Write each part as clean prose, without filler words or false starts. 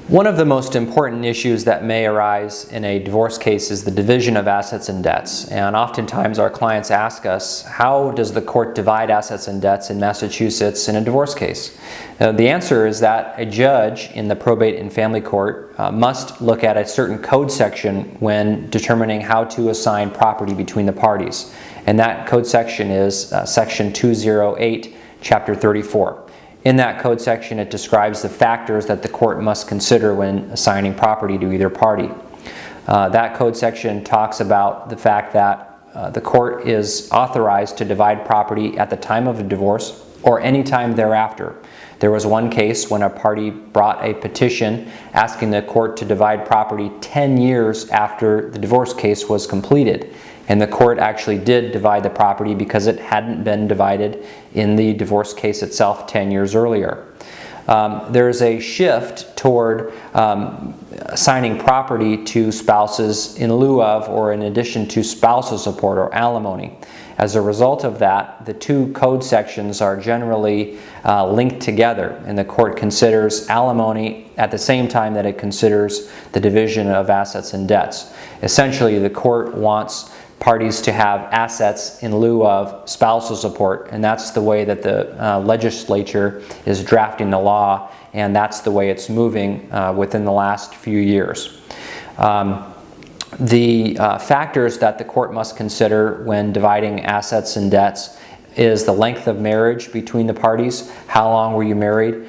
One of the most important issues that may arise in a divorce case is the division of assets and debts. And oftentimes our clients ask us, how does the court divide assets and debts in Massachusetts in a divorce case? The answer is that a judge in the probate and family court must look at a certain code section when determining how to assign property between the parties. And that code section is section 208, chapter 34. In that code section, it describes the factors that the court must consider when assigning property to either party. That code section talks about the fact that the court is authorized to divide property at the time of a divorce or any time thereafter. There was one case when a party brought a petition asking the court to divide property 10 years after the divorce case was completed. And the court actually did divide the property because it hadn't been divided in the divorce case itself 10 years earlier. There's a shift toward assigning property to spouses in lieu of or in addition to spousal support or alimony. As a result of that, the two code sections are generally linked together, and the court considers alimony at the same time that it considers the division of assets and debts. Essentially, the court wants parties to have assets in lieu of spousal support, and that's the way that the legislature is drafting the law, and that's the way it's moving within the last few years. The factors that the court must consider when dividing assets and debts is the length of marriage between the parties. How long were you married?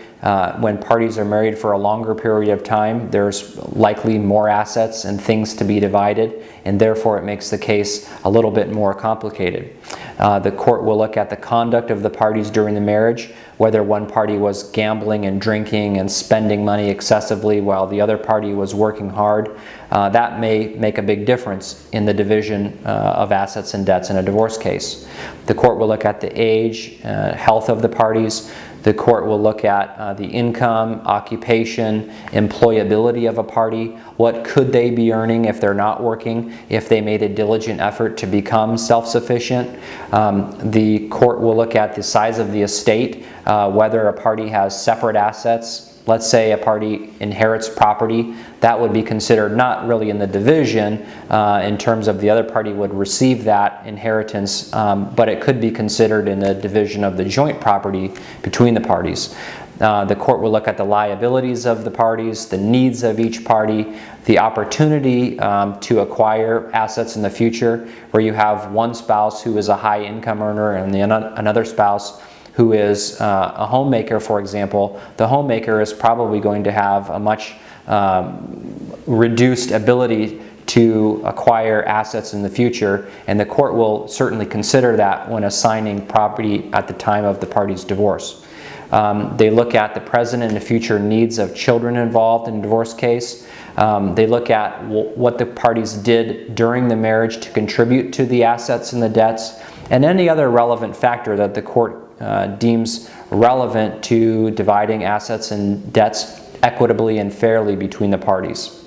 When parties are married for a longer period of time, there's likely more assets and things to be divided, and therefore it makes the case a little bit more complicated. The court will look at the conduct of the parties during the marriage, whether one party was gambling and drinking and spending money excessively while the other party was working hard. That may make a big difference in the division of assets and debts in a divorce case. The court will look at the age, health of the parties. The court will look at the income, occupation, employability of a party. What could they be earning if they're not working, if they made a diligent effort to become self-sufficient? The court will look at the size of the estate, whether a party has separate assets. Let's say a party inherits property. That would be considered not really in the division in terms of the other party would receive that inheritance, but it could be considered in the division of the joint property between the parties. The court will look at the liabilities of the parties, the needs of each party, the opportunity to acquire assets in the future, where you have one spouse who is a high income earner and another spouse who is a homemaker, for example. The homemaker is probably going to have a much reduced ability to acquire assets in the future, and the court will certainly consider that when assigning property at the time of the party's divorce. They look at the present and the future needs of children involved in a divorce case. They look at what the parties did during the marriage to contribute to the assets and the debts, and any other relevant factor that the court deems relevant to dividing assets and debts equitably and fairly between the parties.